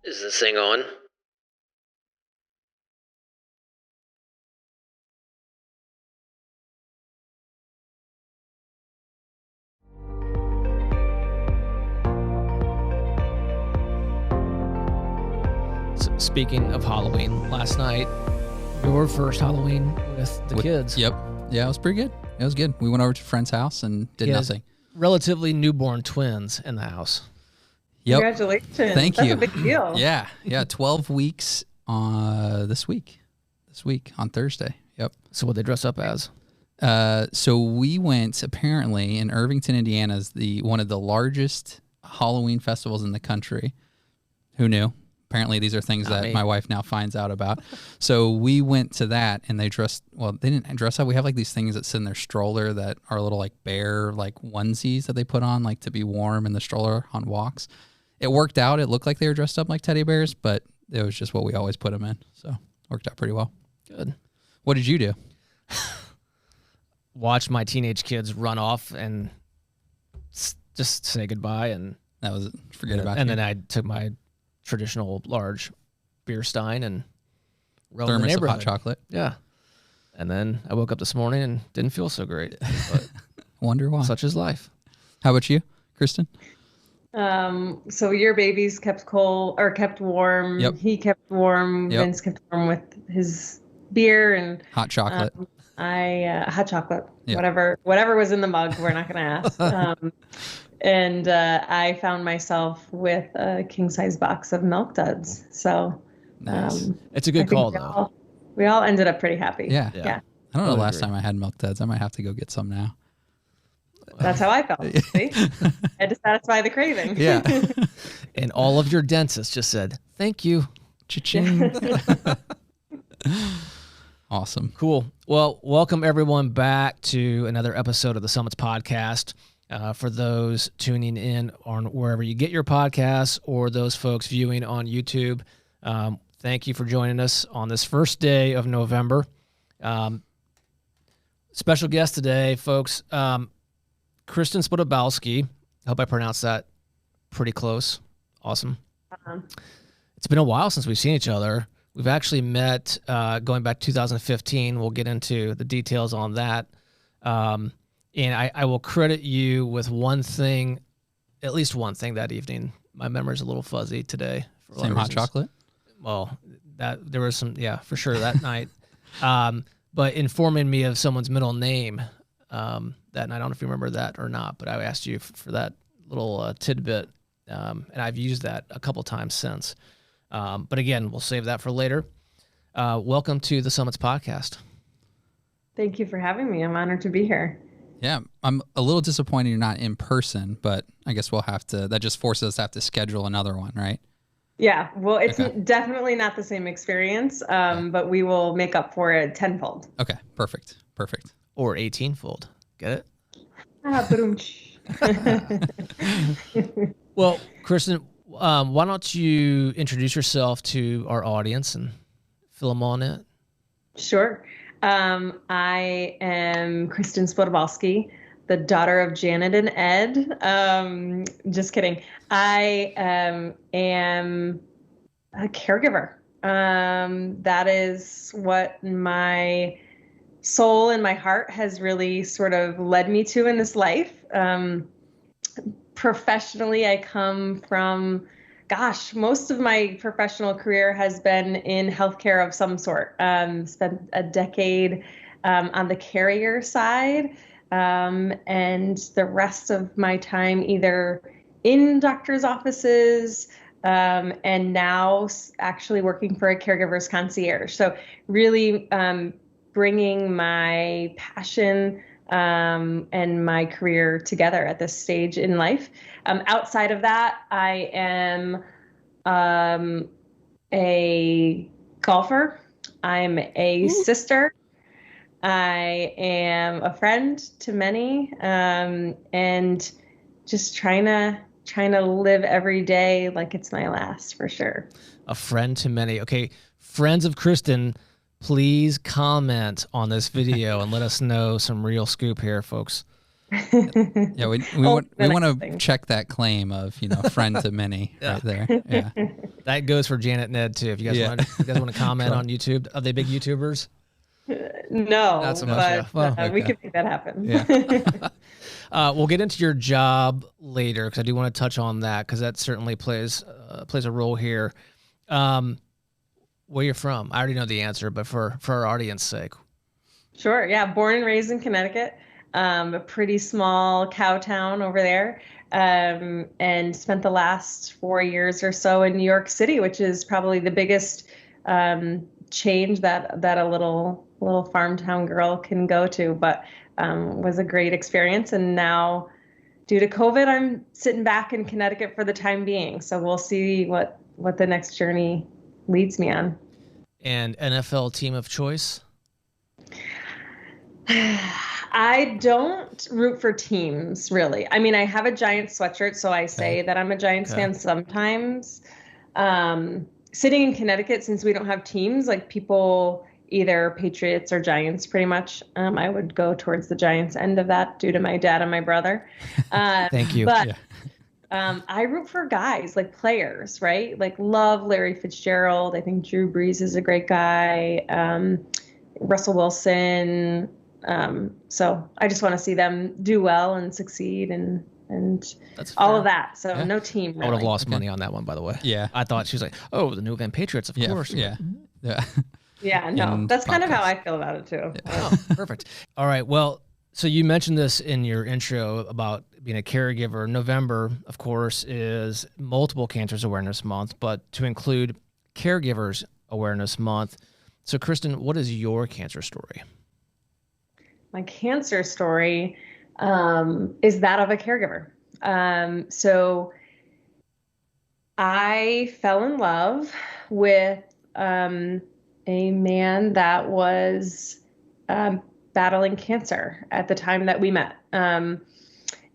Is this thing on? Speaking of Halloween, last night, your first Halloween with the kids. Yep. Yeah, it was pretty good. It was good. We went over to a friend's house and did nothing. Relatively newborn twins in the house. Yep. Congratulations. Thank That's you. a big deal. Yeah. 12 weeks this week on Thursday. Yep. So what they dress up as? So we went, apparently, in Irvington, Indiana, is one of the largest Halloween festivals in the country. Who knew? Apparently, these are things that my wife now finds out about. So we went to that, and they didn't dress up. We have like these things that sit in their stroller that are little like bear like onesies that they put on like to be warm in the stroller on walks. It worked out. It looked like they were dressed up like teddy bears, but it was just what we always put them in. So it worked out pretty well. Good. What did you do? Watch my teenage kids run off and just say goodbye, and that was it. Forget about it. And then I took my traditional large beer stein and roamed the thermos of neighborhood. hot chocolate. Yeah. And then I woke up this morning and didn't feel so great. But wonder why. Such is life. How about you, Kristin? So your babies kept warm. Yep. He kept warm. Yep. Vince kept warm with his beer and hot chocolate. Hot chocolate. Yep. Whatever was in the mug. We're not going to ask. And I found myself with a king-size box of Milk Duds. So nice. It's a good call, though. We all ended up pretty happy. Yeah. Yeah. I don't know the last time I had Milk Duds. I might have to go get some now. That's how I felt. See? I had to satisfy the craving. Yeah. And all of your dentists just said, thank you. Cha-ching. Awesome. Cool. Well, welcome everyone back to another episode of the Summits Podcast. For those tuning in on wherever you get your podcasts or those folks viewing on YouTube, thank you for joining us on this first day of November. Special guest today, folks, Kristin Spodobalski. I hope I pronounced that pretty close. Awesome. It's been a while since we've seen each other. We've actually met going back to 2015. We'll get into the details on that. And I will credit you with one thing, at least one thing that evening. My memory's a little fuzzy today. Same hot chocolate? Well, there was some, for sure that night. But informing me of someone's middle name that night. I don't know if you remember that or not, but I asked you for that little tidbit. And I've used that a couple times since. But again, we'll save that for later. Welcome to the Summits Podcast. Thank you for having me. I'm honored to be here. Yeah, I'm a little disappointed you're not in person, but I guess that just forces us to have to schedule another one, right? Yeah, well, it's definitely not the same experience, but we will make up for it tenfold. Okay, perfect. Or 18-fold. Get it? Well, Kristin, why don't you introduce yourself to our audience and fill them on it? Sure. I am Kristin Spodobalski, the daughter of Janet and Ed. Just kidding. I am a caregiver. That is what my soul and my heart has really sort of led me to in this life. Professionally, I come from, most of my professional career has been in healthcare of some sort. Spent a decade on the carrier side, and the rest of my time either in doctor's offices and now actually working for a caregiver's concierge. So really bringing my passion and my career together at this stage in life. Outside of that, I am a golfer. I'm a sister. I am a friend to many, and just trying to live every day like it's my last, for sure. A friend to many. Okay, friends of Kristin please comment on this video and let us know some real scoop here, folks. Yeah, we want to check that claim of, friend to many right there. Yeah, that goes for Janet and Ned too. If you guys want to comment on YouTube, are they big YouTubers? No, not so much. But we can make that happen. Yeah. We'll get into your job later because I do want to touch on that because that certainly plays a role here. Where you're from? I already know the answer, but for our audience sake. Sure. Yeah. Born and raised in Connecticut, a pretty small cow town over there, and spent the last 4 years or so in New York City, which is probably the biggest change that a little farm town girl can go to, but was a great experience. And now, due to COVID, I'm sitting back in Connecticut for the time being. So we'll see what the next journey leads me on. And NFL team of choice? I don't root for teams, really. I mean, I have a Giants sweatshirt, so I say that I'm a Giants fan sometimes. Sitting in Connecticut, since we don't have teams, like people either Patriots or Giants pretty much. I would go towards the Giants end of that due to my dad and my brother. Thank you. But I root for guys, like players, right? Like love Larry Fitzgerald. I think Drew Brees is a great guy. Russell Wilson. So I just want to see them do well and succeed and all of that. So no team. Really. I would have lost money on that one, by the way. Yeah. I thought she was like, oh, the New England Patriots, of course. Yeah. Yeah, no, that's kind of how I feel about it too. Yeah. Oh, perfect. All right. Well, so you mentioned this in your intro about being a caregiver. November, of course, is Multiple Cancers Awareness Month, but to include Caregivers Awareness Month. So, Kristin, what is your cancer story? My cancer story is that of a caregiver. So I fell in love with a man that was battling cancer at the time that we met.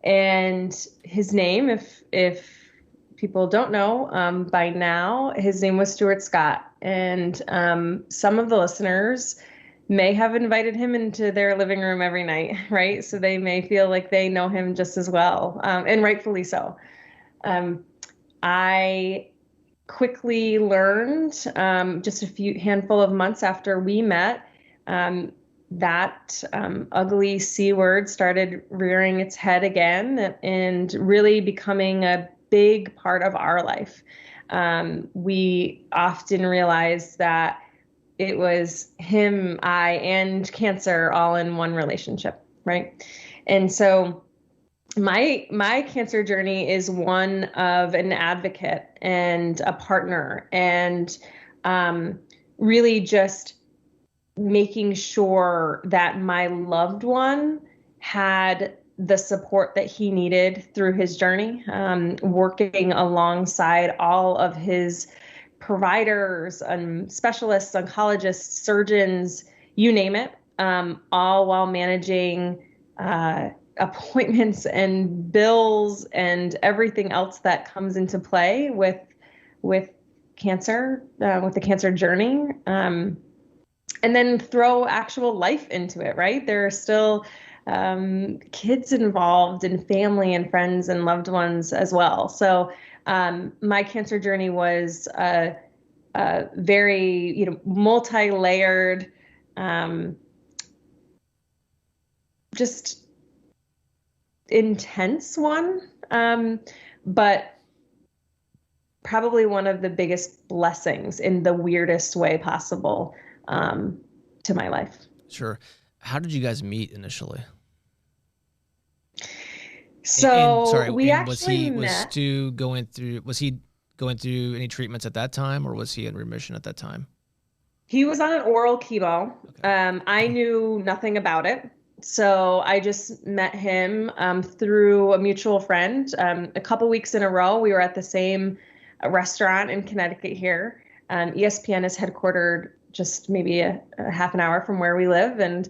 And his name, if people don't know by now, his name was Stuart Scott. And some of the listeners may have invited him into their living room every night, right? So they may feel like they know him just as well, and rightfully so. I quickly learned just a handful of months after we met that ugly C word started rearing its head again and really becoming a big part of our life. We often realized that it was him, I, and cancer all in one relationship, right? And so my cancer journey is one of an advocate and a partner, and really just making sure that my loved one had the support that he needed through his journey, working alongside all of his providers and specialists, oncologists, surgeons, you name it, all while managing appointments and bills and everything else that comes into play with cancer, with the cancer journey. And then throw actual life into it, right? There are still kids involved and family and friends and loved ones as well. So my cancer journey was a very, multi-layered, just intense one, but probably one of the biggest blessings in the weirdest way possible to my life. Sure. How did you guys meet initially? So we actually met. Was he going through any treatments at that time, or was he in remission at that time? He was on an oral chemo. Okay. I knew nothing about it. So I just met him through a mutual friend. A couple weeks in a row, we were at the same restaurant in Connecticut here. ESPN is headquartered just maybe a half an hour from where we live. And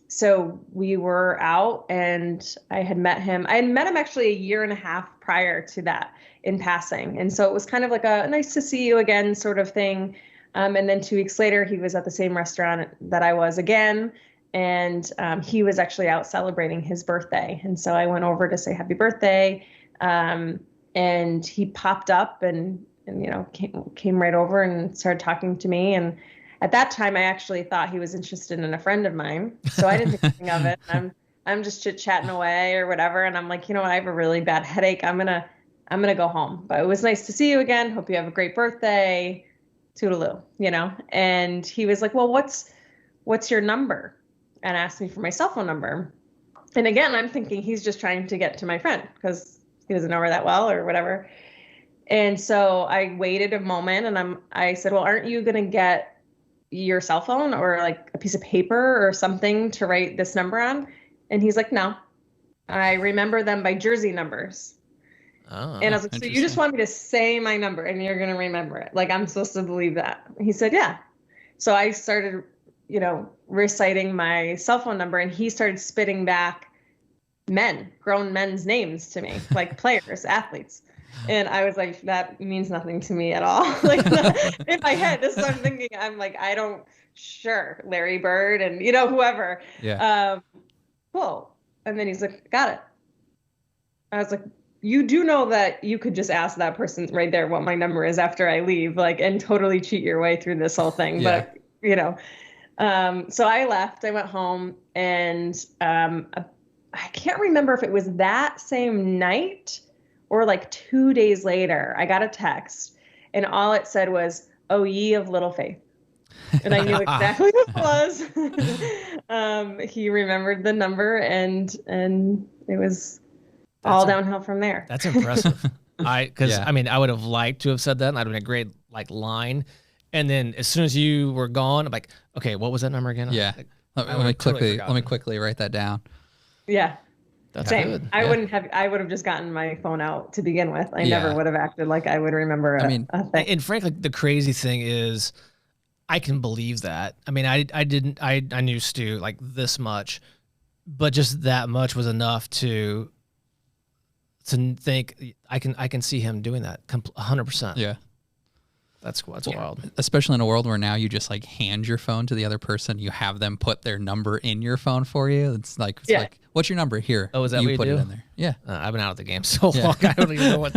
so we were out and I had met him. I had met him actually a year and a half prior to that in passing. And so it was kind of like a nice to see you again sort of thing. And then 2 weeks later, he was at the same restaurant that I was again. And he was actually out celebrating his birthday. And so I went over to say happy birthday. And he popped up and came right over and started talking to me. And at that time, I actually thought he was interested in a friend of mine. So I didn't think anything of it. I'm just chit-chatting away or whatever. And I'm like, you know what? I have a really bad headache. I'm gonna go home. But it was nice to see you again. Hope you have a great birthday. Toodaloo, And he was like, well, what's your number? And asked me for my cell phone number. And again, I'm thinking he's just trying to get to my friend because he doesn't know her that well or whatever. And so I waited a moment and I said, well, aren't you going to get your cell phone or like a piece of paper or something to write this number on? And he's like, no, I remember them by jersey numbers. Oh, and I was like, so you just want me to say my number and you're going to remember it? Like, I'm supposed to believe that? He said, yeah. So I started, reciting my cell phone number, and he started spitting back grown men's names to me, like players, athletes. And I was like, that means nothing to me at all. Like in my head, this is what I'm thinking. I'm like, sure, Larry Bird and, whoever. Yeah. Cool. And then he's like, got it. I was like, you do know that you could just ask that person right there what my number is after I leave, like, and totally cheat your way through this whole thing. Yeah. But, so I left, I went home, and I can't remember if it was that same night or like 2 days later, I got a text, and all it said was, "Oh, ye of little faith." And I knew exactly what it was. He remembered the number, and it was all downhill from there. That's impressive. I would have liked to have said that, and I'd have been a great line. And then as soon as you were gone, I'm like, okay, what was that number again? Yeah. Let me quickly write that down. Yeah. That's same. good. I would have just gotten my phone out to begin with. I never would have acted like I would remember a thing. And frankly, the crazy thing is, I can believe that. I mean, I knew Stu like this much, but just that much was enough to think I can see him doing that 100%. Yeah. That's wild. Especially in a world where now you just like hand your phone to the other person, you have them put their number in your phone for you. It's like, what's your number here? Oh, is that what you put do? it in there? Yeah. I've been out of the game so long. I don't even know what.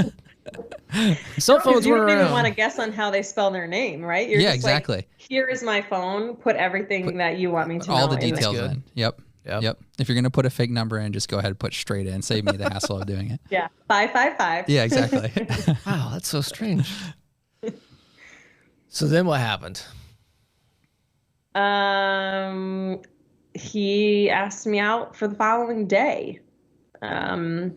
Cell phones you were don't around. even want to guess on how they spell their name, right? You're just exactly. Like, here is my phone. Put everything that you want me to know. All the details in. Yep. If you're going to put a fake number in, just go ahead and put straight in. Save me the hassle of doing it. Yeah. 555. Yeah, exactly. Wow, that's so strange. So then what happened? He asked me out for the following day. And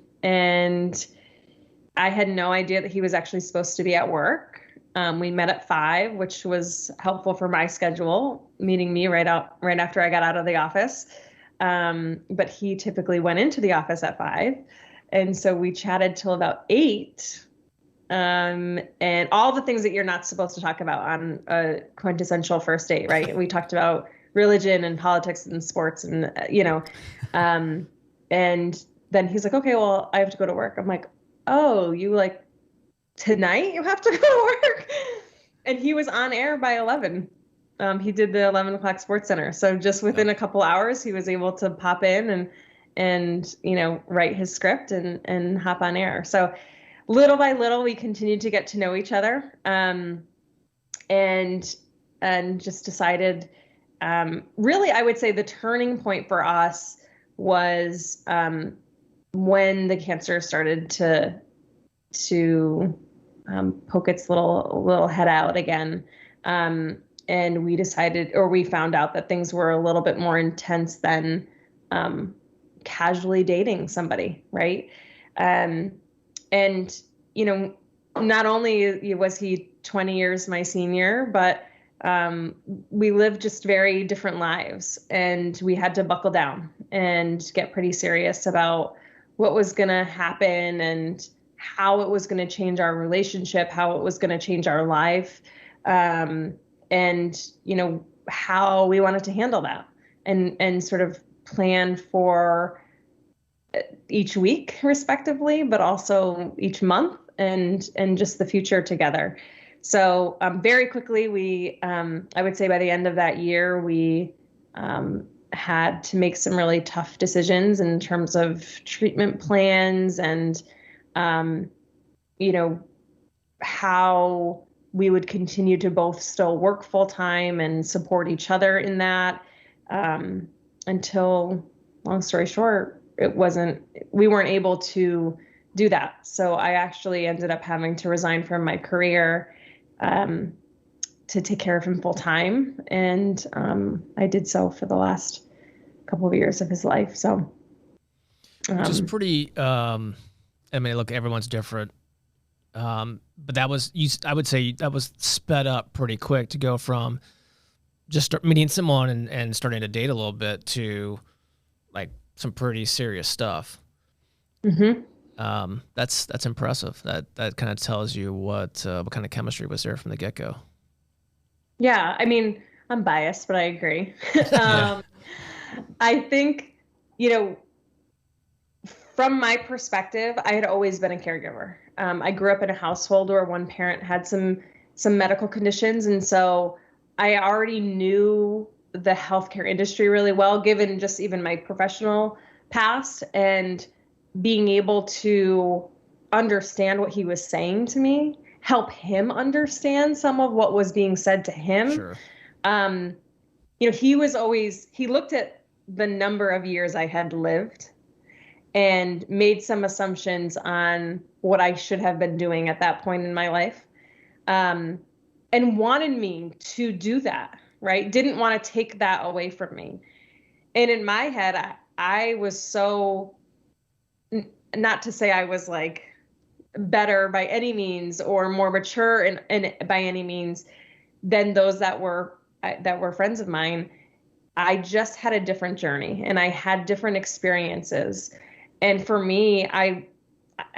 I had no idea that he was actually supposed to be at work. We met at 5, which was helpful for my schedule, meeting me right after I got out of the office. But he typically went into the office at 5. And so we chatted till about 8. And all the things that you're not supposed to talk about on a quintessential first date, right? We talked about religion and politics and sports and, and then he's like, okay, well, I have to go to work. I'm like, oh, you like tonight you have to go to work? And he was on air by 11. He did the 11 o'clock Sports Center. So just within a couple hours, he was able to pop in and write his script and hop on air. So little by little, we continued to get to know each other, and just decided, really, I would say the turning point for us was when the cancer started to poke its little head out again, and we decided, or we found out that things were a little bit more intense than casually dating somebody, right? And, not only was he 20 years my senior, but we lived just very different lives, and we had to buckle down and get pretty serious about what was going to happen and how it was going to change our relationship, how it was going to change our life, and, how we wanted to handle that and sort of plan for each week respectively, but also each month and just the future together. So very quickly, I would say by the end of that year, we had to make some really tough decisions in terms of treatment plans and, how we would continue to both still work full time and support each other in that, until, long story short, we weren't able to do that. So I actually ended up having to resign from my career, to take care of him full time. And, I did so for the last couple of years of his life. So, which is pretty, look, everyone's different. But I would say that was sped up pretty quick to go from just meeting someone and starting to date a little bit to like some pretty serious stuff. Mm-hmm. That's impressive. That kind of tells you what kind of chemistry was there from the get-go. Yeah. I'm biased, but I agree. I think, from my perspective, I had always been a caregiver. I grew up in a household where one parent had some medical conditions. And so I already knew the healthcare industry really well, given just even my professional past, and being able to understand what he was saying to me, help him understand some of what was being said to him. Sure. He looked at the number of years I had lived and made some assumptions on what I should have been doing at that point in my life, and wanted me to do that, right? Didn't want to take that away from me. And in my head, I was so, not to say I was like better by any means or more mature in by any means than those that were friends of mine. I just had a different journey and I had different experiences. And for me, I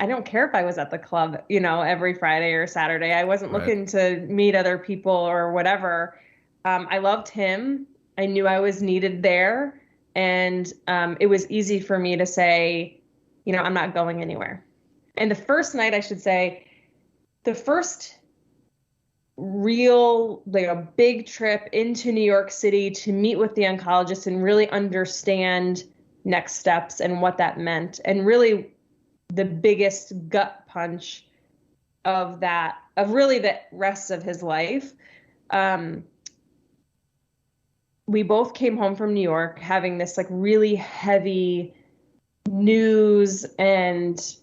don't care if I was at the club, every Friday or Saturday. I wasn't looking to meet other people or whatever. I loved him. I knew I was needed there. And it was easy for me to say, I'm not going anywhere. And the first night, I should say, the first real, big trip into New York City to meet with the oncologist and really understand next steps and what that meant. And really the biggest gut punch of really the rest of his life. We both came home from New York having this like really heavy news and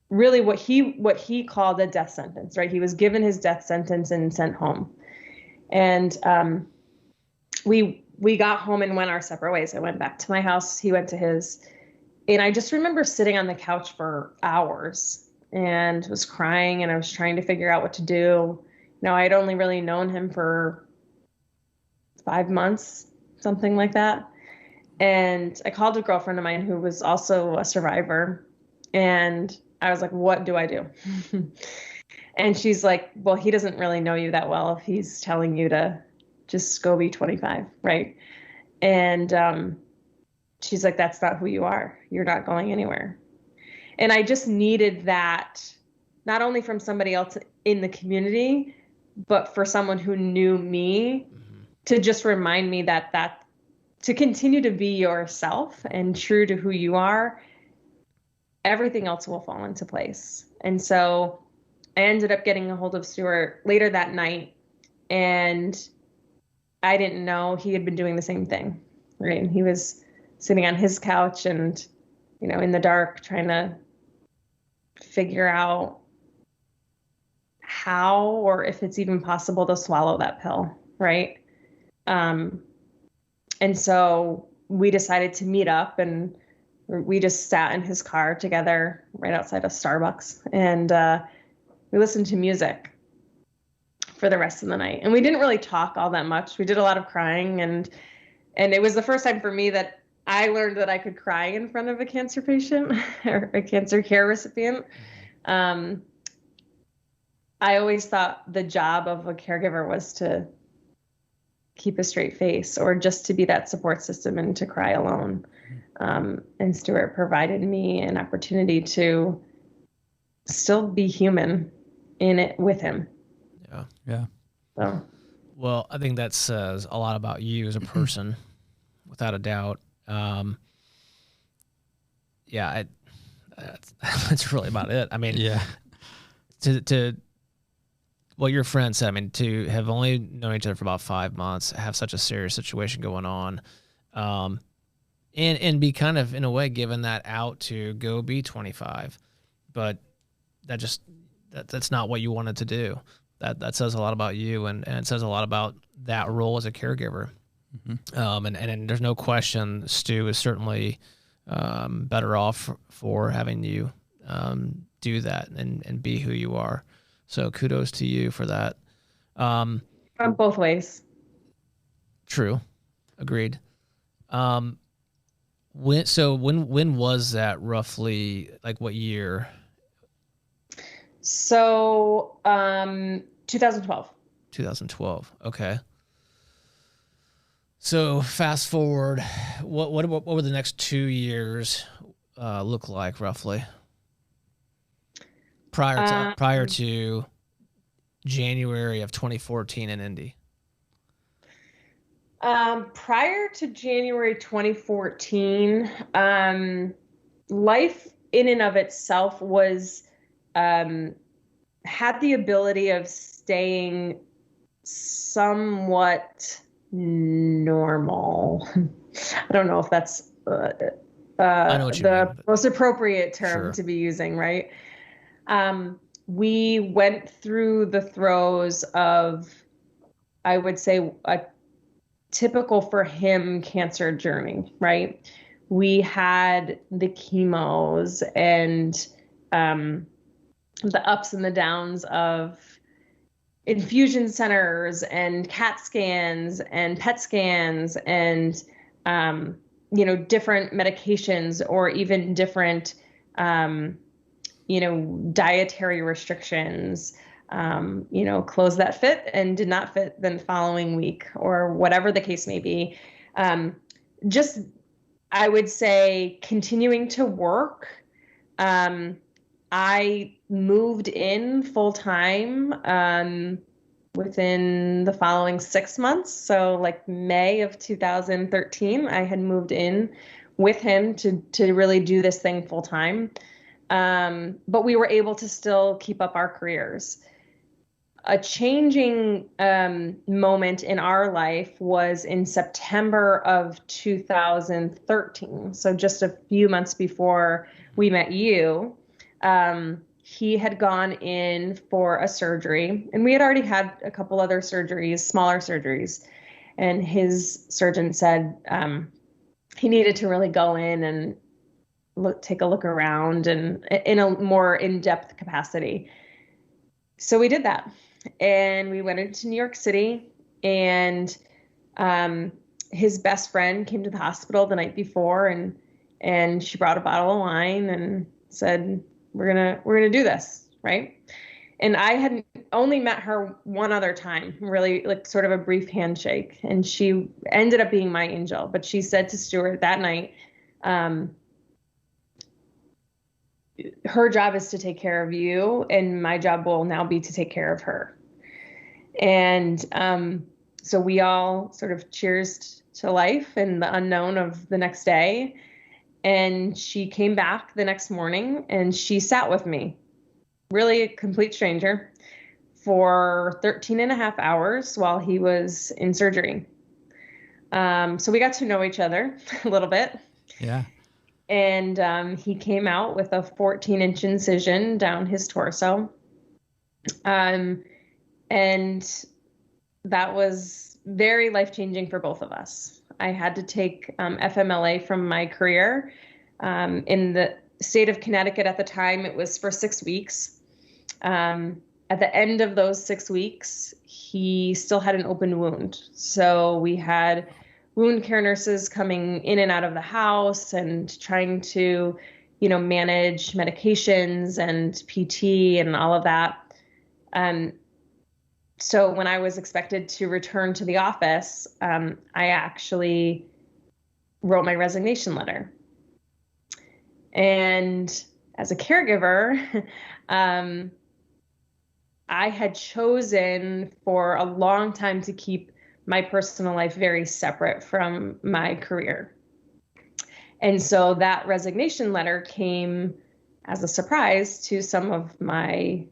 really what he called a death sentence, right? He was given his death sentence and sent home. And we got home and went our separate ways. I went back to my house. He went to his. And I just remember sitting on the couch for hours and was crying, and I was trying to figure out what to do. I'd only really known him for 5 months, something like that. And I called a girlfriend of mine who was also a survivor. And I was like, what do I do? And she's like, well, he doesn't really know you that well if he's telling you to just go be 25, right? And she's like, that's not who you are. You're not going anywhere. And I just needed that, not only from somebody else in the community, but for someone who knew me, to just remind me that to continue to be yourself and true to who you are, everything else will fall into place. And so I ended up getting a hold of Stewart later that night, and I didn't know he had been doing the same thing, right? And he was sitting on his couch and, in the dark, trying to figure out how or if it's even possible to swallow that pill, right? And so we decided to meet up, and we just sat in his car together right outside of Starbucks, and we listened to music for the rest of the night. And we didn't really talk all that much. We did a lot of crying, and it was the first time for me that I learned that I could cry in front of a cancer patient or a cancer care recipient. I always thought the job of a caregiver was to keep a straight face or just to be that support system and to cry alone. And Stewart provided me an opportunity to still be human in it with him. Yeah. So. Well, I think that says a lot about you as a person, without a doubt. That's really about it. I mean, to what your friend said, I mean, to have only known each other for about 5 months, have such a serious situation going on, and be kind of, in a way, given that out to go be 25, but that's not what you wanted to do. That says a lot about you, and it says a lot about that role as a caregiver. And there's no question Stu is certainly better off for having you do that and be who you are. So kudos to you for that. Both ways. True. Agreed. When was that roughly, like what year? So 2012. 2012. Okay. So fast forward, what were the next 2 years look like roughly? Prior to January of 2014 in Indy. Prior to January 2014, life in and of itself was had the ability of staying somewhat normal. I don't know if that's the most appropriate term to be using, right? We went through the throes of, I would say, a typical for him cancer journey, right? We had the chemos and the ups and the downs of infusion centers and CAT scans and PET scans and, different medications or even different, dietary restrictions, clothes that fit and did not fit the following week or whatever the case may be. I would say continuing to work. I moved in full time within the following 6 months. So like May of 2013, I had moved in with him to really do this thing full time. But we were able to still keep up our careers. A changing moment in our life was in September of 2013. So just a few months before we met you. He had gone in for a surgery, and we had already had a couple other surgeries, smaller surgeries. And his surgeon said he needed to really go in and take a look around and in a more in-depth capacity. So we did that, and we went into New York City, and his best friend came to the hospital the night before, and she brought a bottle of wine and said, we're gonna do this, right? And I had only met her one other time, really like sort of a brief handshake, and she ended up being my angel. But she said to Stewart that night, her job is to take care of you, and my job will now be to take care of her. And so we all sort of cheers to life and the unknown of the next day. And she came back the next morning and she sat with me, really a complete stranger, for 13 and a half hours while he was in surgery. So we got to know each other a little bit. Yeah. And he came out with a 14-inch incision down his torso. And that was very life-changing for both of us. I had to take FMLA from my career. In the state of Connecticut at the time, it was for 6 weeks. At the end of those 6 weeks, he still had an open wound. So we had wound care nurses coming in and out of the house and trying to, manage medications and PT and all of that. So when I was expected to return to the office, I actually wrote my resignation letter. And as a caregiver, I had chosen for a long time to keep my personal life very separate from my career. And so that resignation letter came as a surprise to some of the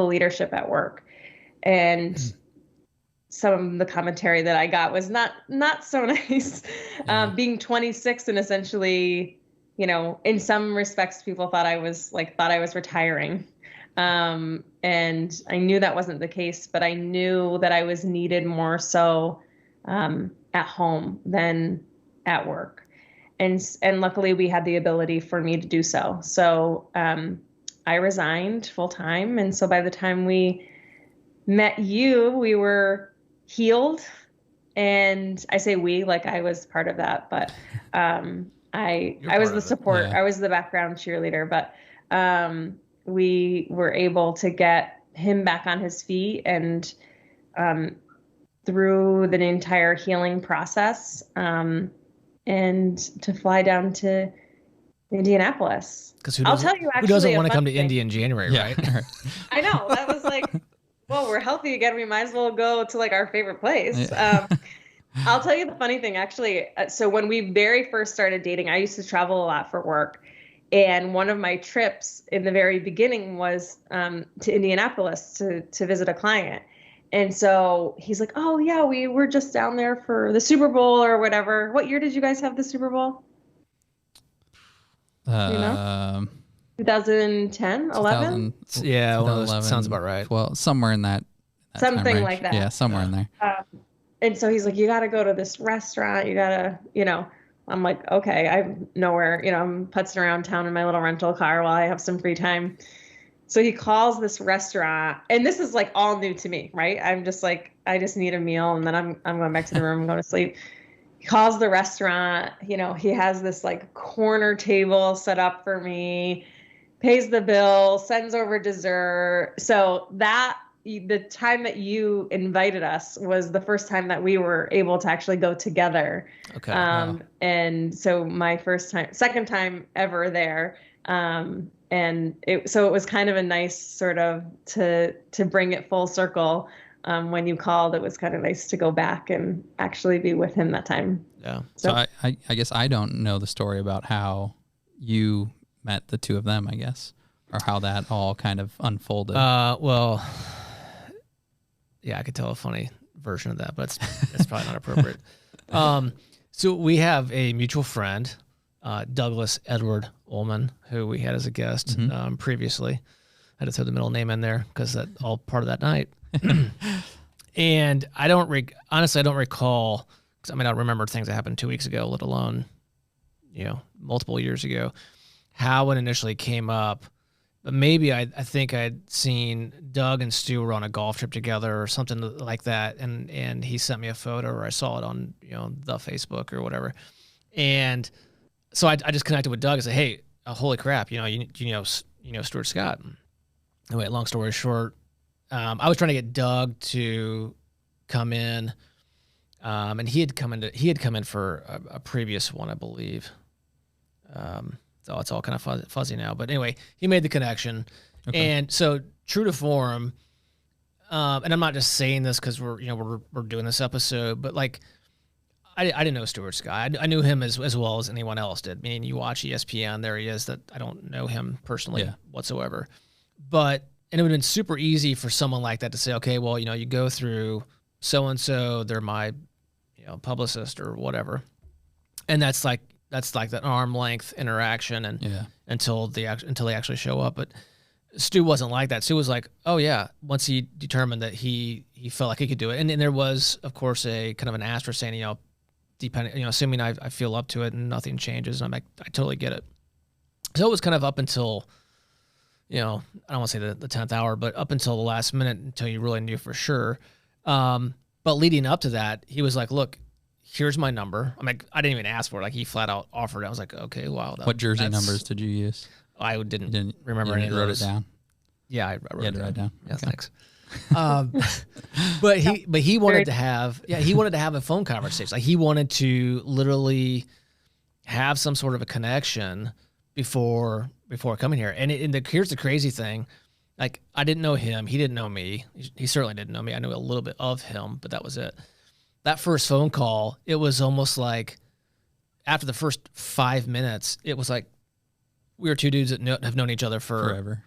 leadership at work. And some of the commentary that I got was not so nice. Being 26 and essentially, in some respects, people thought I was retiring. And I knew that wasn't the case, but I knew that I was needed more so at home than at work. And luckily we had the ability for me to do so. So I resigned full time. And so by the time we met you, we were healed. And I say we, like I was part of that, but I was the support. Yeah. I was the background cheerleader, but we were able to get him back on his feet, and through the entire healing process, and to fly down to Indianapolis. Because who doesn't want to come to Indy in January, right? I know. That was like, well, we're healthy again. We might as well go to like our favorite place. Yeah. I'll tell you the funny thing, actually. So when we very first started dating, I used to travel a lot for work. And one of my trips in the very beginning was to Indianapolis to visit a client. And so he's like, oh, yeah, we were just down there for the Super Bowl or whatever. What year did you guys have the Super Bowl? 2010, 11? Yeah, well, sounds about right. Well, somewhere in that something like that. Yeah, somewhere in there. And so he's like, you got to go to this restaurant. You got to, I'm like, okay, I'm nowhere, I'm putzing around town in my little rental car while I have some free time. So he calls this restaurant, and this is like all new to me, right? I'm just like, I just need a meal, and then I'm going back to the room and going to sleep. He calls the restaurant, he has this like corner table set up for me, pays the bill, sends over dessert. So the time that you invited us was the first time that we were able to actually go together. Okay. Wow. And so my second time ever there. And it was kind of a nice sort of to bring it full circle. When you called, it was kind of nice to go back and actually be with him that time. Yeah. So I guess I don't know the story about how you met the two of them, I guess, or how that all kind of unfolded. Well, yeah, I could tell a funny version of that, but it's probably not appropriate. So we have a mutual friend, Douglas Edward Ullman, who we had as a guest previously. I had to throw the middle name in there because that's all part of that night. And honestly, I don't recall, because I remember things that happened 2 weeks ago, let alone, multiple years ago, how it initially came up. But maybe I think I'd seen Doug and Stu were on a golf trip together or something like that, and he sent me a photo, or I saw it on the Facebook or whatever, and so I just connected with Doug and said, hey, holy crap, you know Stuart Scott. Anyway, long story short, I was trying to get Doug to come in, and he had come in for a previous one, I believe. So it's all kind of fuzzy now. But anyway, he made the connection. Okay. And so true to form, and I'm not just saying this because we're doing this episode, but like I didn't know Stuart Scott. I knew him as well as anyone else did. Meaning you watch ESPN, there he is. That I don't know him personally whatsoever. And it would have been super easy for someone like that to say, okay, well, you go through so-and-so, they're my publicist or whatever. And that's like that arm length interaction and until they actually show up. But Stu wasn't like that. Stu was like, oh yeah, once he determined that he felt like he could do it. And there was, of course, a kind of an asterisk saying, depending, assuming I feel up to it and nothing changes. And I'm like, I totally get it. So it was kind of up until, I don't want to say the 10th hour, but up until the last minute until you really knew for sure. But leading up to that, he was like, look, here's my number. I'm like, I didn't even ask for it. Like he flat out offered it. I was like, okay, wow. What jersey numbers did you use? I didn't remember any of wrote those. It down? Yeah, I wrote it down. Yeah, okay. Thanks. But he wanted to have a phone conversation. Like he wanted to literally have some sort of a connection before coming here. And here's the crazy thing. Like, I didn't know him. He didn't know me. He certainly didn't know me. I knew a little bit of him, but that was it. That first phone call, it was almost like after the first 5 minutes, it was like we were two dudes that have known each other for forever,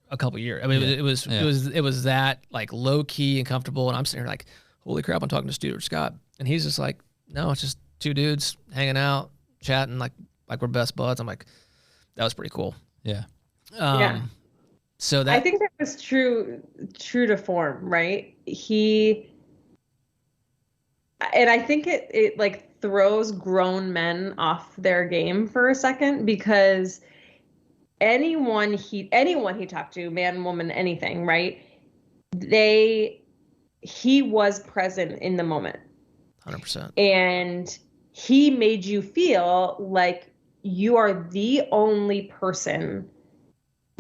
a couple of years. I mean, it was that like low key and comfortable. And I'm sitting here like, holy crap, I'm talking to Stuart Scott. And he's just like, no, it's just two dudes hanging out, chatting like we're best buds. I'm like, that was pretty cool. Yeah. So that, I think that was true to form, right? And I think it like throws grown men off their game for a second, because anyone he talked to, man, woman, anything, right? He was present in the moment. 100%. And he made you feel like you are the only person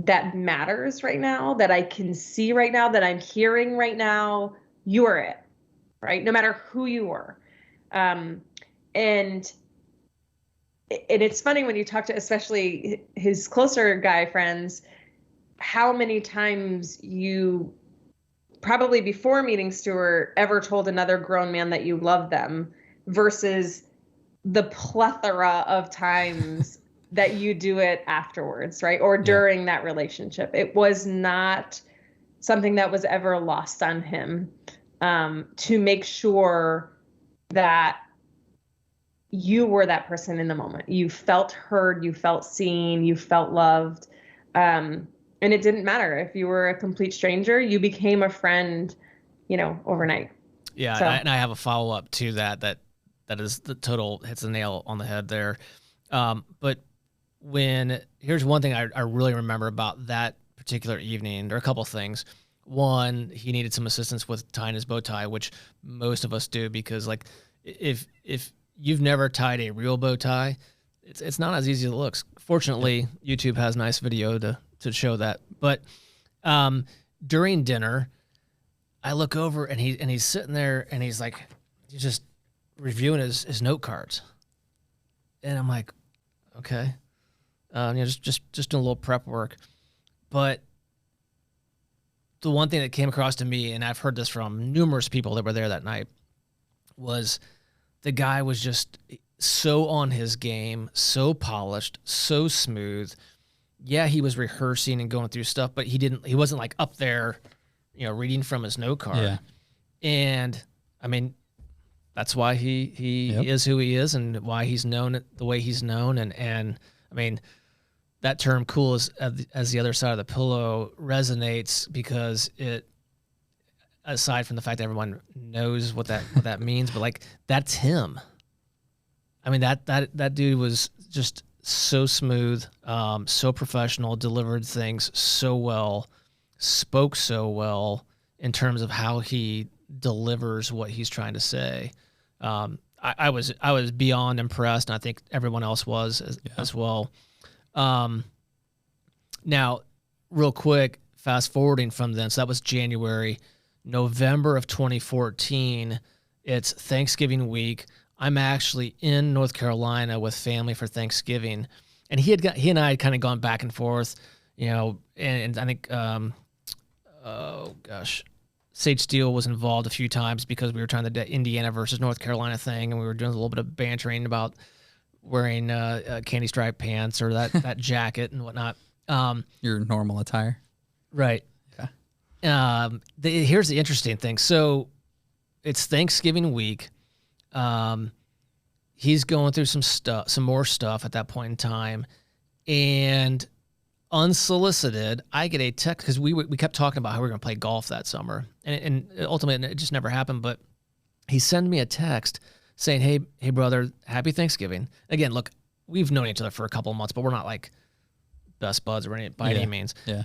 that matters right now, that I can see right now, that I'm hearing right now. You are it, right? No matter who you were. And it's funny when you talk to especially his closer guy friends, how many times you probably before meeting Stewart ever told another grown man that you love them versus the plethora of times that you do it afterwards, right? Or during that relationship. It was not something that was ever lost on him, to make sure that you were that person in the moment. You felt heard, you felt seen, you felt loved. And it didn't matter if you were a complete stranger, you became a friend, overnight. Yeah. So. And I have a follow-up to that is the total hits the nail on the head there. But here's one thing I really remember about that particular evening. There are a couple things. One, he needed some assistance with tying his bow tie, which most of us do, because like if you've never tied a real bow tie, it's not as easy as it looks. Fortunately, YouTube has nice video to show that. But during dinner, I look over and he's sitting there and he's just reviewing his note cards, and I'm like, okay, just doing a little prep work. But the one thing that came across to me, and I've heard this from numerous people that were there that night, was the guy was just so on his game, so polished, so smooth. Yeah, he was rehearsing and going through stuff, but he wasn't like up there, reading from his note card. Yeah. And I mean, that's why he is who he is and why he's known the way he's known. And I mean, that term "cool" as the other side of the pillow resonates because it, aside from the fact that everyone knows what that means, but like that's him. I mean, that dude was just so smooth, so professional, delivered things so well, spoke so well in terms of how he delivers what he's trying to say. I was beyond impressed, and I think everyone else was as well. Now, real quick, fast forwarding from then, so that was January. November of 2014, it's Thanksgiving week. I'm actually in North Carolina with family for Thanksgiving, and he and I had kind of gone back and forth, and I think, Sage Steele was involved a few times because we were trying the Indiana versus North Carolina thing, and we were doing a little bit of bantering about wearing candy stripe pants or that jacket and whatnot. Your normal attire, right? Here's the interesting thing. So it's Thanksgiving week. He's going through some more stuff at that point in time, and unsolicited, I get a text because we kept talking about how we were going to play golf that summer, and ultimately it just never happened. But he sent me a text saying, "Hey brother, happy Thanksgiving." Again, look, we've known each other for a couple of months, but we're not like best buds or by any means. Yeah.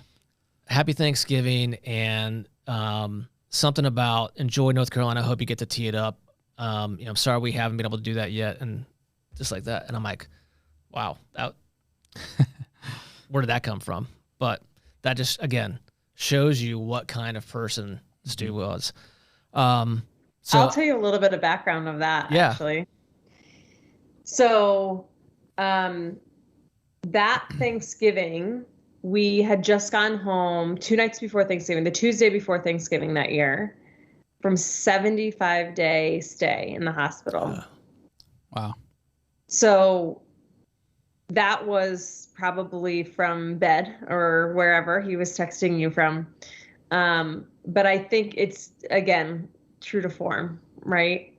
Happy Thanksgiving, and something about enjoy North Carolina. I hope you get to tee it up. I'm sorry we haven't been able to do that yet, and just like that. And I'm like, wow, where did that come from? But that just, again, shows you what kind of person Stu was. So I'll tell you a little bit of background of that, actually. So that Thanksgiving we had just gone home 2 nights before Thanksgiving, the Tuesday before Thanksgiving that year, from 75-day stay in the hospital. Wow. So that was probably from bed or wherever he was texting you from. But I think it's, again, true to form, right?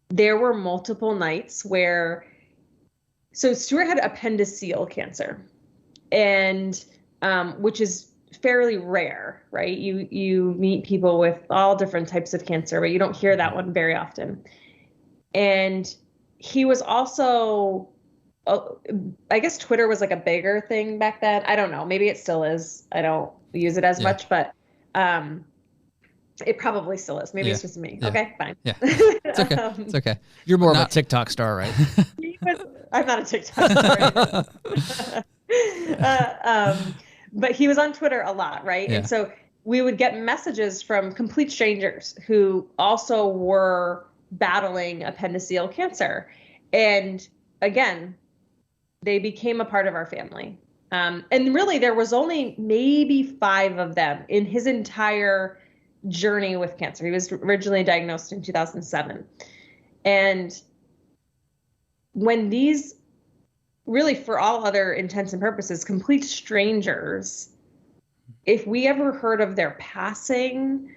There were multiple nights where, so Stuart had appendiceal cancer, and which is fairly rare, right? You meet people with all different types of cancer, but you don't hear that one very often. And he was also, I guess Twitter was like a bigger thing back then. I don't know. Maybe it still is. I don't use it as much, but it probably still is. Maybe it's just me. Yeah. Okay, fine. Yeah, it's okay. It's okay. You're more of a TikTok star, right? I'm not a TikTok star. But he was on Twitter a lot, right? Yeah. And so we would get messages from complete strangers who also were battling appendiceal cancer. And again, they became a part of our family. And really, there was only maybe 5 of them in his entire journey with cancer. He was originally diagnosed in 2007. And when these, really for all other intents and purposes, complete strangers, if we ever heard of their passing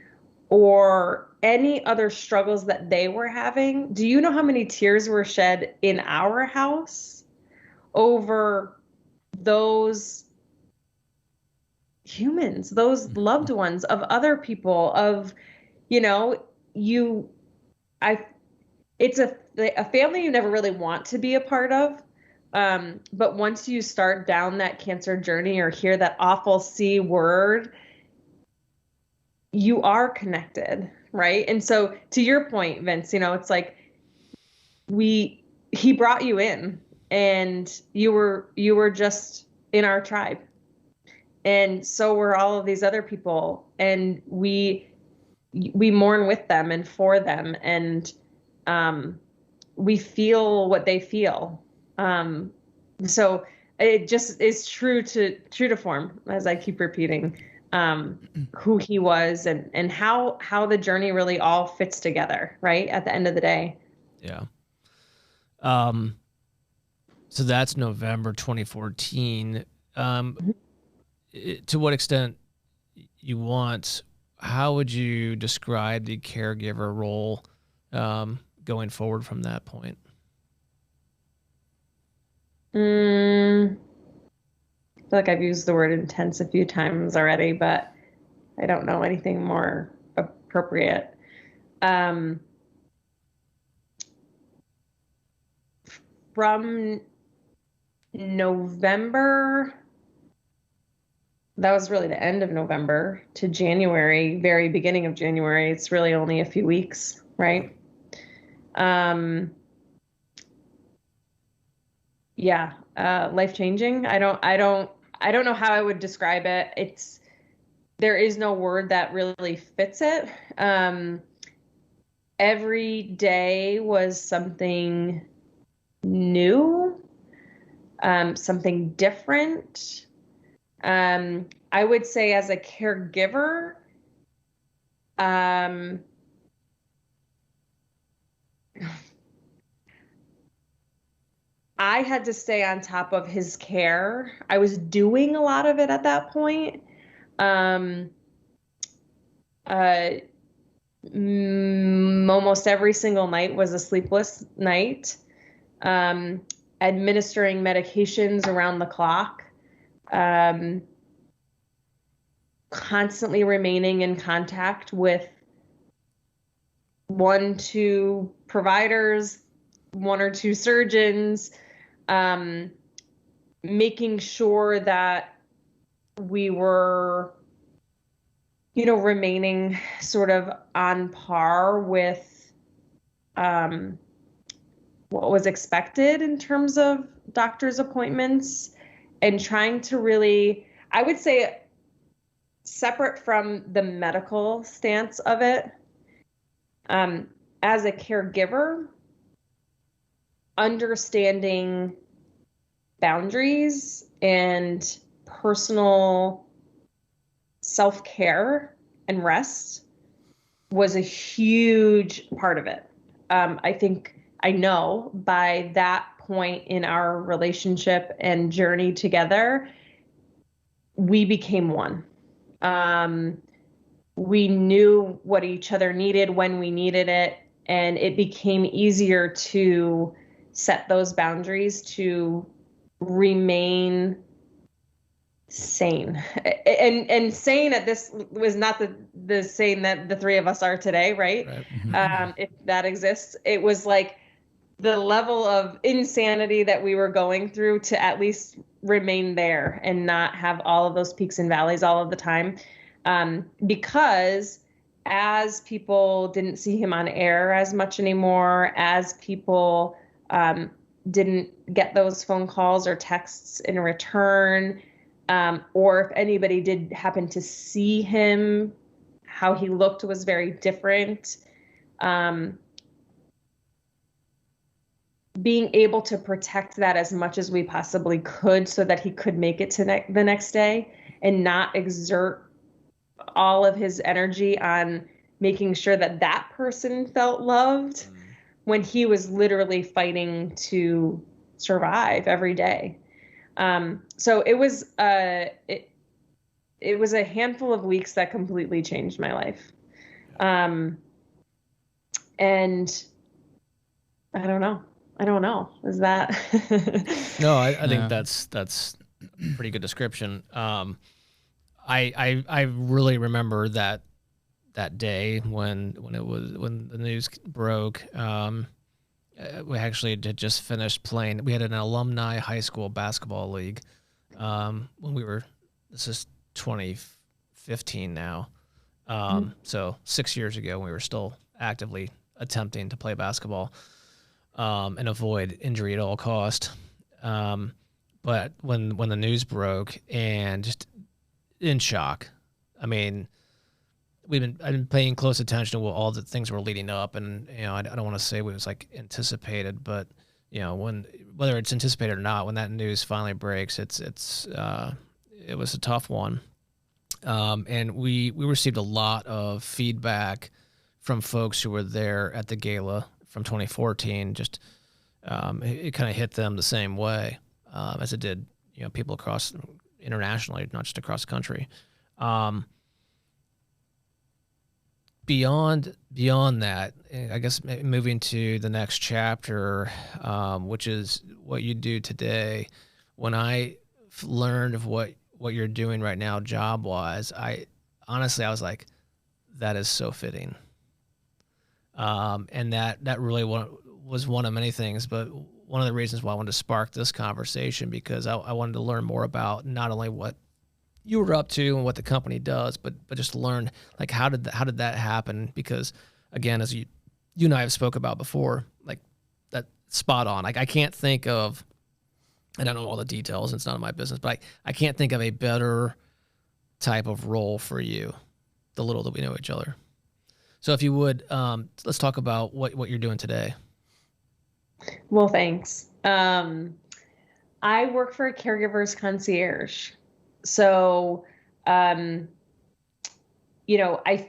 or any other struggles that they were having, do you know how many tears were shed in our house over those humans, those loved ones of other people, of, it's a family you never really want to be a part of. But once you start down that cancer journey or hear that awful C word, you are connected, right? And so to your point, Vince, it's like he brought you in, and you were just in our tribe. And so were all of these other people, and we mourn with them and for them, and we feel what they feel. So it just is true to form, as I keep repeating, who he was and how the journey really all fits together, right? At the end of the day. Yeah. So that's November 2014. To what extent you want, how would you describe the caregiver role going forward from that point? I feel like I've used the word intense a few times already, but I don't know anything more appropriate. From November, that was really the end of November, to January, very beginning of January, it's really only a few weeks, right? Yeah, life-changing. I don't know how I would describe it. There is no word that really fits it. Every day was something new, something different. I would say as a caregiver, I had to stay on top of his care. I was doing a lot of it at that point. Almost every single night was a sleepless night. Administering medications around the clock. Constantly remaining in contact with 1-2 providers, 1 or 2 surgeons, making sure that we were, remaining sort of on par with what was expected in terms of doctor's appointments, and trying to really, I would say, separate from the medical stance of it, as a caregiver, understanding boundaries and personal self-care and rest was a huge part of it. I know by that point in our relationship and journey together, we became one. We knew what each other needed when we needed it, and it became easier to set those boundaries to remain sane. And sane at this was not the sane that the three of us are today, right? If that exists. It was like the level of insanity that we were going through to at least remain there and not have all of those peaks and valleys all of the time. Because as people didn't see him on air as much anymore, as people didn't get those phone calls or texts in return, or if anybody did happen to see him, how he looked was very different. Being able to protect that as much as we possibly could so that he could make it to the next day and not exert all of his energy on making sure that that person felt loved when he was literally fighting to survive every day. So it was it was a handful of weeks that completely changed my life. And I don't know. Is that? No, I think that's a pretty good description. I really remember that day when the news broke. We actually had just finished playing. We had an alumni high school basketball league when we were. This is 2015 now. So 6 years ago, when we were still actively attempting to play basketball and avoid injury at all cost. But when the news broke, and just in shock. I mean, I've been paying close attention to all the things were leading up, and I don't want to say it was like anticipated, but whether it's anticipated or not, when that news finally breaks, it was a tough one, and we received a lot of feedback from folks who were there at the gala from 2014. Just it kind of hit them the same way as it did people across internationally, not just across the country. Beyond that, I guess moving to the next chapter, which is what you do today. When I learned of what you're doing right now, job wise, I was like, that is so fitting. And that really was one of many things, but one of the reasons why I wanted to spark this conversation, because I wanted to learn more about not only what you were up to and what the company does, but just learn, like, how did that happen? Because again, as you and I have spoke about before, like, that spot on. Like, I can't think of, and I don't know all the details, it's none of my business, but I can't think of a better type of role for you, the little that we know each other. So if you would, let's talk about what you're doing today. Well, thanks. I work for a caregiver's concierge. So, I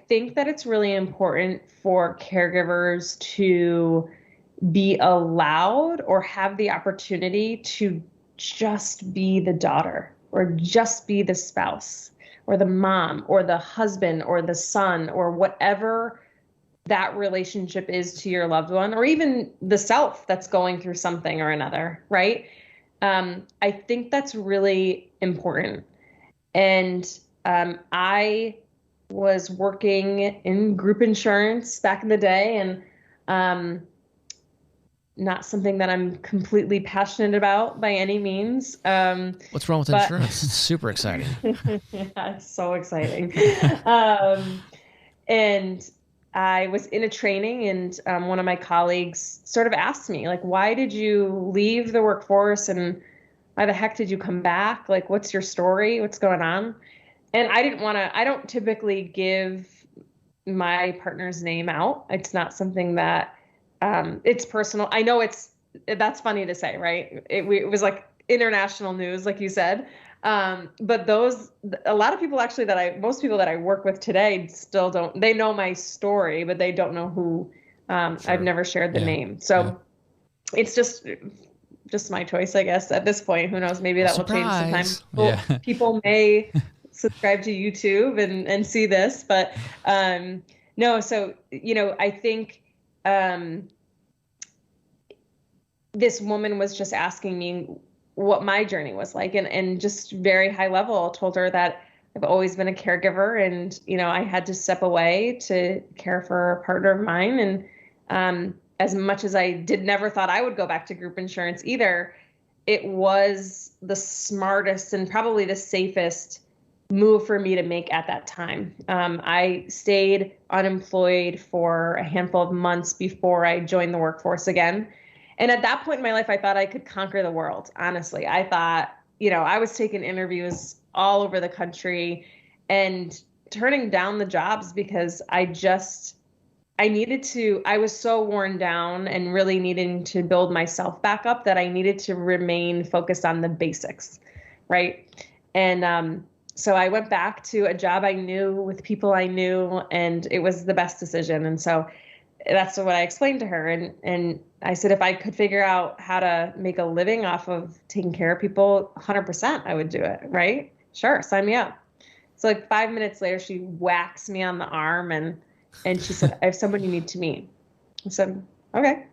think that it's really important for caregivers to be allowed or have the opportunity to just be the daughter, or just be the spouse, or the mom, or the husband, or the son, or whatever that relationship is to your loved one, or even the self that's going through something or another, right? I think that's really important. And I was working in group insurance back in the day, and not something that I'm completely passionate about by any means. What's wrong with insurance? It's super exciting. Yeah, it's so exciting. And I was in a training, and one of my colleagues sort of asked me, like, why did you leave the workforce, and why the heck did you come back? Like, what's your story? What's going on? And I don't typically give my partner's name out. It's not something that, it's personal. I know that's funny to say, right? It was like, international news, like you said. But a lot of people actually most people that I work with today still don't, they know my story, but they don't know who, Sure. I've never shared the name. So it's just my choice, I guess, at this point. Who knows? Maybe that will change sometime. People may subscribe to YouTube and see this, but no. So, I think this woman was just asking me what my journey was like, and just very high level told her that I've always been a caregiver, and I had to step away to care for a partner of mine, and as much as I never thought I would go back to group insurance either, it was the smartest and probably the safest move for me to make at that time. I stayed unemployed for a handful of months before I joined the workforce again. And at that point in my life, I thought I could conquer the world. Honestly, I thought, I was taking interviews all over the country and turning down the jobs because I was so worn down and really needing to build myself back up that I needed to remain focused on the basics. Right. And so I went back to a job I knew with people I knew, and it was the best decision. And so that's what I explained to her. And I said, if I could figure out how to make a living off of taking care of people, 100%, I would do it. Right. Sure. Sign me up. So like 5 minutes later, she whacks me on the arm and she said, I have someone you need to meet. I said, okay.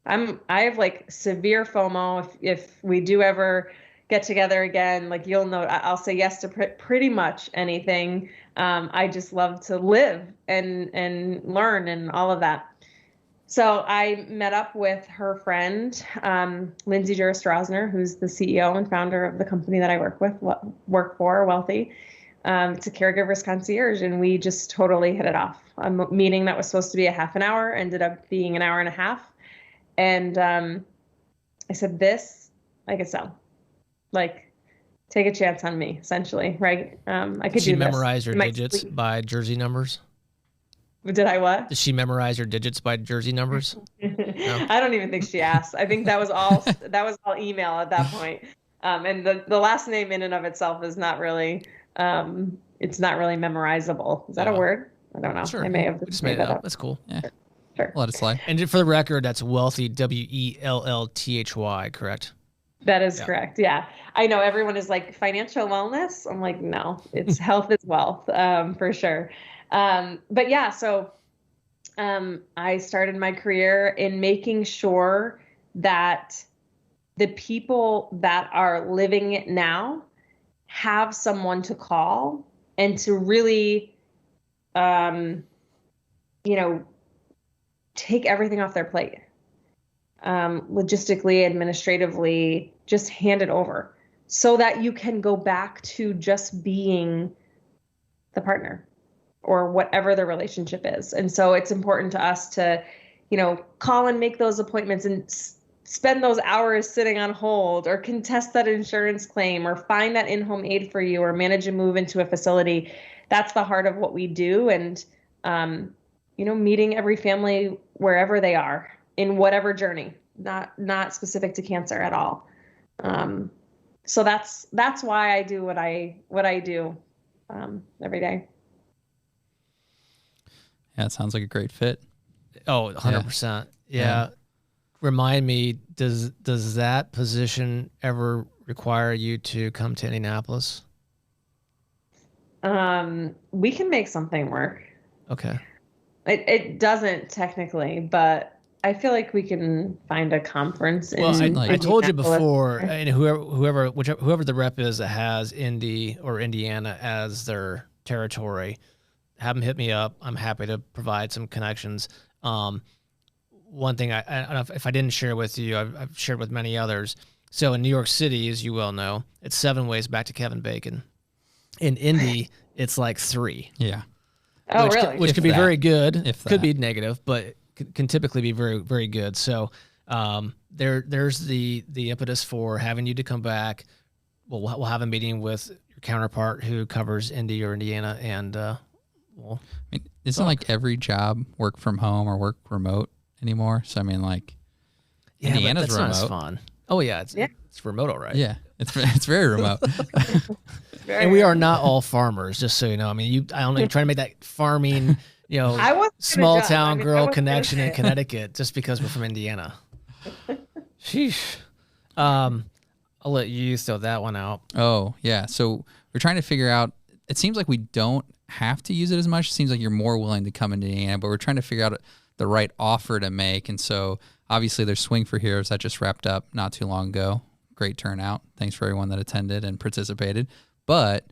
I have like severe FOMO. If we do ever get together again, like you'll know, I'll say yes to pretty much anything. I just love to live and learn and all of that. So I met up with her friend, Lindsay Jura-Strasner, who's the CEO and founder of the company that I work for, Wealthy. It's a caregivers concierge, and we just totally hit it off. A meeting that was supposed to be a half an hour ended up being an hour and a half. And I said, this, I could sell. Like, take a chance on me, essentially, right? I could do this. Did she memorize your digits by jersey numbers? Did I what? Did she memorize your digits by jersey numbers? No? I don't even think she asked. I think that was all email at that point. And the last name in and of itself is not really it's not really memorizable. Is that a word? I don't know. Sure. I may have just made it up. That's cool. Yeah. Sure. Let it slide. And for the record, that's Wealthy, Wellthy, correct? That is correct. Yeah. I know everyone is like financial wellness. I'm like, no, it's health is wealth, for sure. But yeah, so I started my career in making sure that the people that are living it now have someone to call and to really, take everything off their plate. Logistically, administratively, just hand it over so that you can go back to just being the partner or whatever the relationship is. And so it's important to us to, call and make those appointments and spend those hours sitting on hold or contest that insurance claim or find that in-home aid for you or manage a move into a facility. That's the heart of what we do. And, meeting every family wherever they are in whatever journey, not specific to cancer at all. So that's why I do what I do every day. Yeah, it sounds like a great fit. Oh, 100%. Yeah. Remind me, does that position ever require you to come to Indianapolis? We can make something work. Okay. It doesn't technically, but I feel like we can find a conference. Well, I told you before, and whoever the rep is that has Indy or Indiana as their territory, have them hit me up. I'm happy to provide some connections. One thing I don't know if I didn't share with you, I've shared with many others. So in New York City, as you well know, it's 7 ways back to Kevin Bacon. In Indy, it's like 3. Yeah. Oh, really? Which could be very good. Could be negative, but can typically be very, very good. So there's the impetus for having you to come back. We'll have a meeting with your counterpart who covers Indy or Indiana, and isn't like every job work from home or work remote anymore? So I mean, like, yeah, Indiana's but that's remote. not as fun. Oh yeah, it's remote, all right. Yeah, it's very remote. And we are not all farmers, just so you know. I mean, I don't know, you're trying to make that farming, small town girl connection in Connecticut just because we're from Indiana. Sheesh. I'll let you throw that one out. Oh, yeah. So we're trying to figure out, it seems like we don't have to use it as much. It seems like you're more willing to come into Indiana, but we're trying to figure out the right offer to make. And so obviously there's Swing for Heroes that just wrapped up not too long ago. Great turnout. Thanks for everyone that attended and participated. But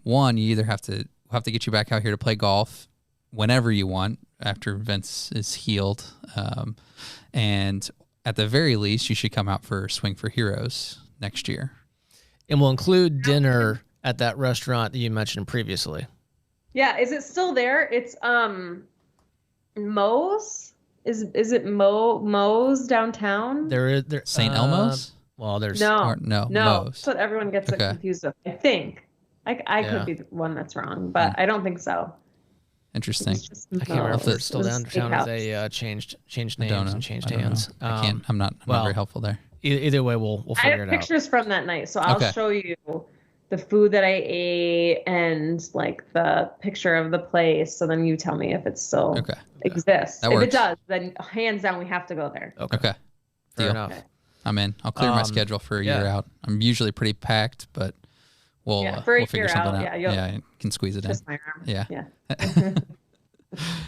one, you either have to get you back out here to play golf whenever you want after Vince is healed. And at the very least, you should come out for Swing for Heroes next year. And we'll include dinner at that restaurant that you mentioned previously. Yeah, is it still there? It's Moe's. Is it Moe's downtown? There St. Elmo's? Well, there's no. Moe's. That's what everyone gets confused with. I think I could be the one that's wrong, but I don't think so. Interesting. I can't remember if it's still downtown or they changed names and changed hands. I'm not very helpful there. Either way, we'll figure it out. I have pictures from that night, so I'll show you the food that I ate and like the picture of the place. So then you tell me if it still exists. If it does, then hands down we have to go there. Okay. Fair enough. Okay. I'm in. I'll clear my schedule for a year out. I'm usually pretty packed, but we'll figure something out. Yeah, I can squeeze it in. Just my arm. Yeah.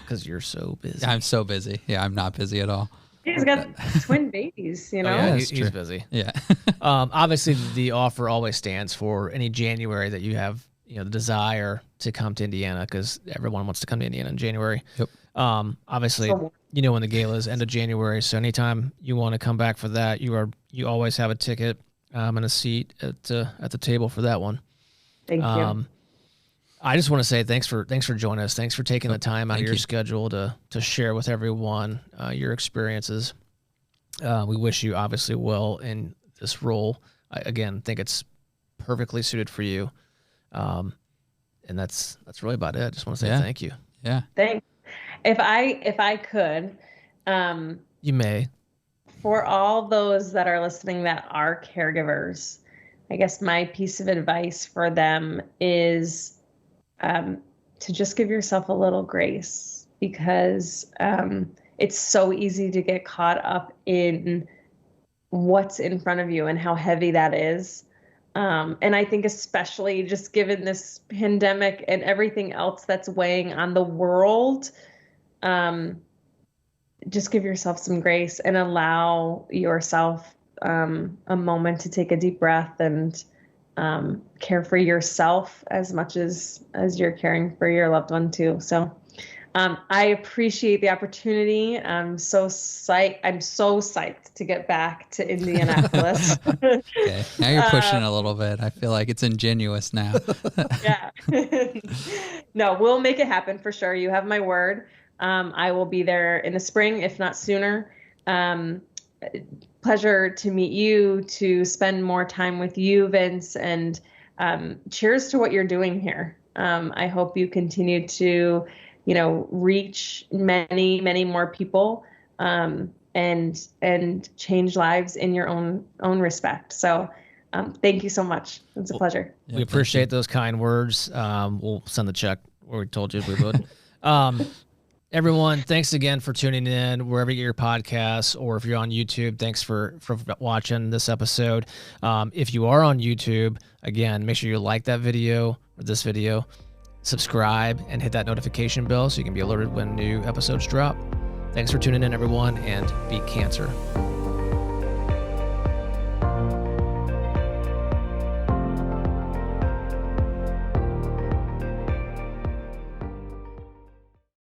Because you're so busy. I'm so busy. Yeah, I'm not busy at all. He's got twin babies, you know? Yeah, he's busy. Yeah. Obviously, the offer always stands for any January that you have, the desire to come to Indiana, because everyone wants to come to Indiana in January. Yep. Obviously, when the gala is end of January, so anytime you want to come back for that, you always have a ticket and a seat at the table for that one. Thank you. I just want to say thanks for joining us. Thanks for taking the time out of your schedule to share with everyone your experiences. We wish you obviously well in this role. I again think it's perfectly suited for you. And that's really about it. I just want to say thank you. Yeah. Thanks. If I could, you may. For all those that are listening that are caregivers, I guess my piece of advice for them is to just give yourself a little grace, because it's so easy to get caught up in what's in front of you and how heavy that is. And I think especially just given this pandemic and everything else that's weighing on the world, just give yourself some grace and allow yourself a moment to take a deep breath and care for yourself as much as you're caring for your loved one too. So I appreciate the opportunity. I'm so psyched to get back to Indianapolis. Okay. Now you're pushing a little bit. I feel like it's ingenuous now. Yeah. No, we'll make it happen for sure. You have my word. I will be there in the spring, if not sooner. Pleasure to meet you, to spend more time with you, Vince, and cheers to what you're doing here. I hope you continue to, reach many, many more people, and change lives in your own respect. So thank you so much. It's a pleasure. Yeah, we appreciate those kind words. We'll send the check where we told you we would. Everyone, thanks again for tuning in wherever you get your podcasts, or if you're on YouTube, thanks for watching this episode. If you are on YouTube, again, make sure you like that video or this video, subscribe, and hit that notification bell so you can be alerted when new episodes drop. Thanks for tuning in, everyone, and beat cancer.